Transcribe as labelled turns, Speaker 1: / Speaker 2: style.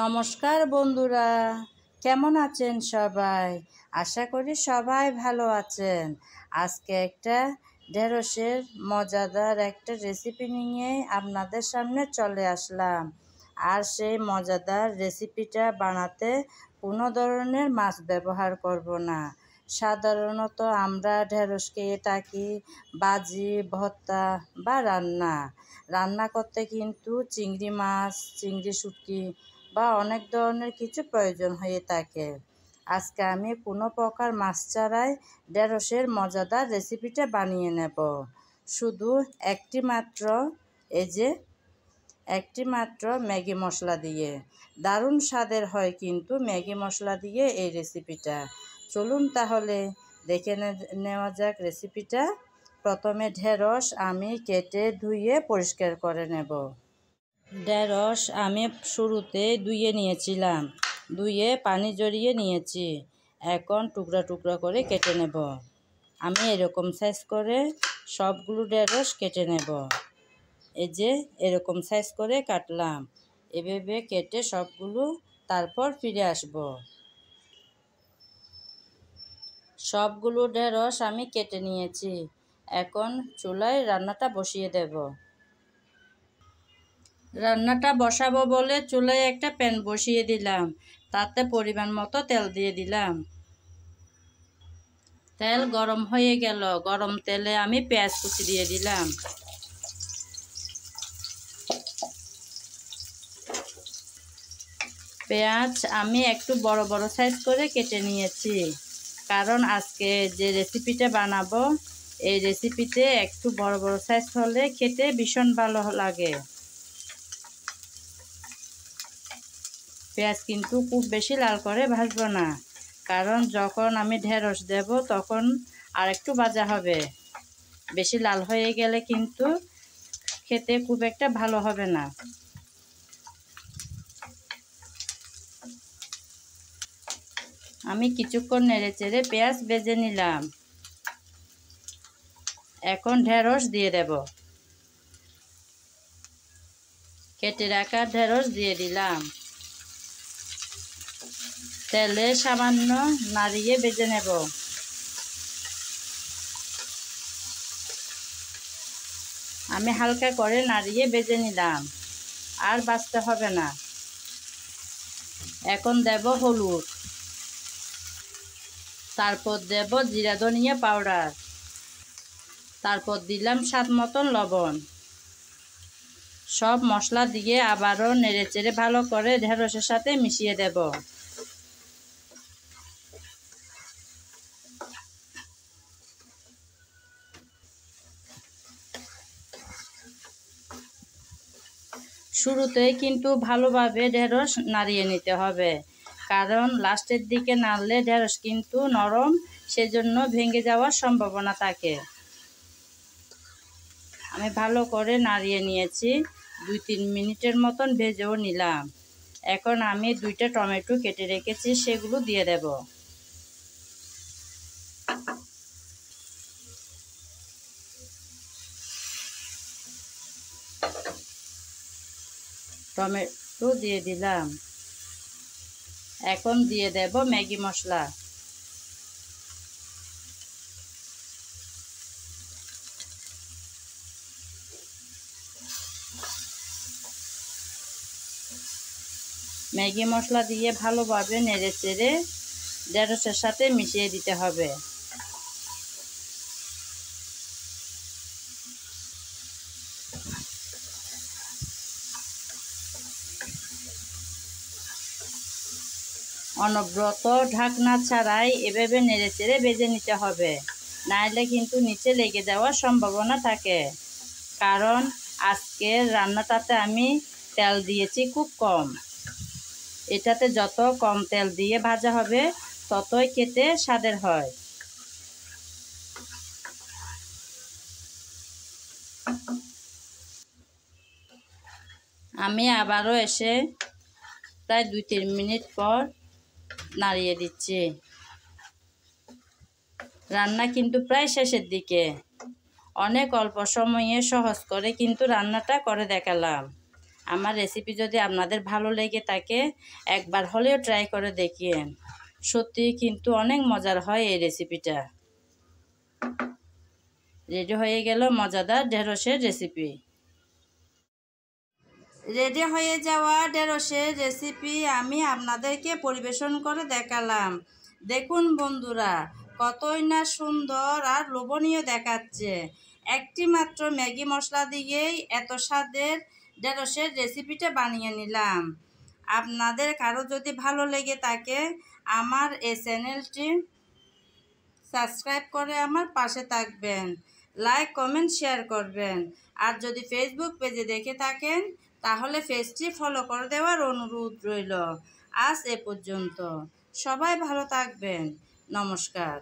Speaker 1: নমস্কার বন্ধুরা, কেমন আছেন সবাই? আশা করি সবাই ভালো আছেন। আজকে একটা ঢেঁড়সের মজাদার একটা রেসিপি নিয়ে আপনাদের সামনে চলে আসলাম। আর সেই মজাদার রেসিপিটা বানাতে কোনো ধরনের মাছ ব্যবহার করব না। সাধারণত আমরা ঢেঁড়স খেয়ে থাকি ভাজি, ভর্তা বা রান্না করতে কিন্তু চিংড়ি মাছ, চিংড়ি শুটকি বা অনেক ধরনের কিছু প্রয়োজন হয়ে থাকে। আজকে আমি কোনো প্রকার মাছ ছাড়াই ঢেঁড়সের মজাদার রেসিপিটা বানিয়ে নেব। শুধু একটি মাত্র ম্যাগি মশলা দিয়ে। দারুণ স্বাদের হয় কিন্তু ম্যাগি মশলা দিয়ে এই রেসিপিটা। চলুন তাহলে দেখে নেওয়া যাক রেসিপিটা। প্রথমে ঢেঁড়স আমি কেটে ধুয়ে পরিষ্কার করে নেব। ঢেঁড়স আমি শুরুতে ধুয়ে নিয়েছিলাম, ধুয়ে পানি ঝরিয়ে নিয়েছি। এখন টুকরা টুকরা করে কেটে নেব। আমি এরকম সাইজ করে সবগুলো ঢেঁড়স কেটে নেব। এই যে এরকম সাইজ করে কাটলাম। এভাবে কেটে সবগুলো তারপর ফিরে আসব। সবগুলো ঢেঁড়স আমি কেটে নিয়েছি। এখন চুলায় রান্নাটা বসিয়ে দেব। রান্নাটা বসাবো বলে চুলায় একটা প্যান বসিয়ে দিলাম। তাতে পরিমাণ মতো তেল দিয়ে দিলাম। তেল গরম হয়ে গেল। গরম তেলে আমি পেঁয়াজ কুচি দিয়ে দিলাম। পেঁয়াজ আমি একটু বড় বড় সাইজ করে কেটে নিয়েছি, কারণ আজকে যে রেসিপিটা বানাবো এই রেসিপিতে একটু বড় বড় সাইজ হলে খেতে ভীষণ ভালো লাগে। পেঁয়াজ কিন্তু খুব বেশি লাল করে ভাজবো না, কারণ যখন আমি ঢেঁড়স দেব তখন আর একটু ভাজা হবে। বেশি লাল হয়ে গেলে কিন্তু খেতে খুব একটা ভালো হবে না। আমি কিছুক্ষণ নেড়েচেড়ে পেঁয়াজ ভেজে নিলাম। এখন ঢেঁড়স দিয়ে দেব। কেটে রাখা ঢেঁড়স দিয়ে দিলাম। তেলে সামান্য নাড়িয়ে ভেজে নেব। আমি হালকা করে নাড়িয়ে ভেজে নিলাম, আর ভাজতে হবে না। এখন দেব হলুদ, তারপর দেব জিরা ধনিয়া পাউডার, তারপর দিলাম স্বাদ মতন লবণ। সব মশলা দিয়ে আবারও নেড়েচেড়ে ভালো করে ঢেঁড়সের সাথে মিশিয়ে দেব। শুরুতেই কিন্তু ভালোভাবে ঢেঁড়স নাড়িয়ে নিতে হবে, কারণ লাস্টের দিকে নাড়লে ঢেঁড়স কিন্তু নরম, সেজন্য ভেঙে যাওয়ার সম্ভাবনা থাকে। আমি ভালো করে নাড়িয়ে নিয়েছি। 2-3 মিনিটের মতন ভেজেও নিলাম। এখন আমি 2টা টমেটো কেটে রেখেছি, সেগুলো দিয়ে দেব। টমেটো দিয়ে দিলাম। এখন দিয়ে দেব ম্যাগি মশলা। ম্যাগি মশলা দিয়ে ভালোভাবে নেড়েচেড়ে ঢেঁড়সের সাথে মিশিয়ে দিতে হবে। অনবরত ঢাকনা ছাড়াই এভাবে নেড়েচেড়ে ভেজে নিতে হবে, নাইলে কিন্তু নিচে লেগে যাওয়ার সম্ভাবনা থাকে। কারণ আজকের রান্নাটাতে আমি তেল দিয়েছি খুব কম। এটাতে যত কম তেল দিয়ে ভাজা হবে ততই খেতে স্বাদের হয়। আমি আবারও এসে প্রায় 2-3 মিনিট পর নাড়িয়ে দিচ্ছি। রান্না কিন্তু প্রায় শেষের দিকে। অনেক অল্প সময়ে সহজ করে কিন্তু রান্নাটা করে দেখালাম। আমার রেসিপি যদি আপনাদের ভালো লেগে থাকে একবার হলেও ট্রাই করে দেখিয়েন। সত্যি কিন্তু অনেক মজার হয় এই রেসিপিটা। রেডি হয়ে গেল মজাদার ঢেঁড়সের রেসিপি। রেডি হয়ে যাওয়া ঢেঁড়সের রেসিপি আমি আপনাদেরকে পরিবেশন করে দেখালাম। দেখুন বন্ধুরা, কতই না সুন্দর আর লোভনীয় দেখাচ্ছে। একটি মাত্র ম্যাগি মশলা দিয়েই এত স্বাদের ঢেঁড়সের রেসিপিটা বানিয়ে নিলাম। আপনাদের কারো যদি ভালো লেগে থাকে আমার এই চ্যানেলটি সাবস্ক্রাইব করে আমার পাশে থাকবেন, লাইক কমেন্ট শেয়ার করবেন। আর যদি ফেসবুক পেজে দেখে থাকেন তাহলে পেজটি ফলো করে দেওয়ার অনুরোধ রইল। আজ এ পর্যন্ত, সবাই ভালো থাকবেন। নমস্কার।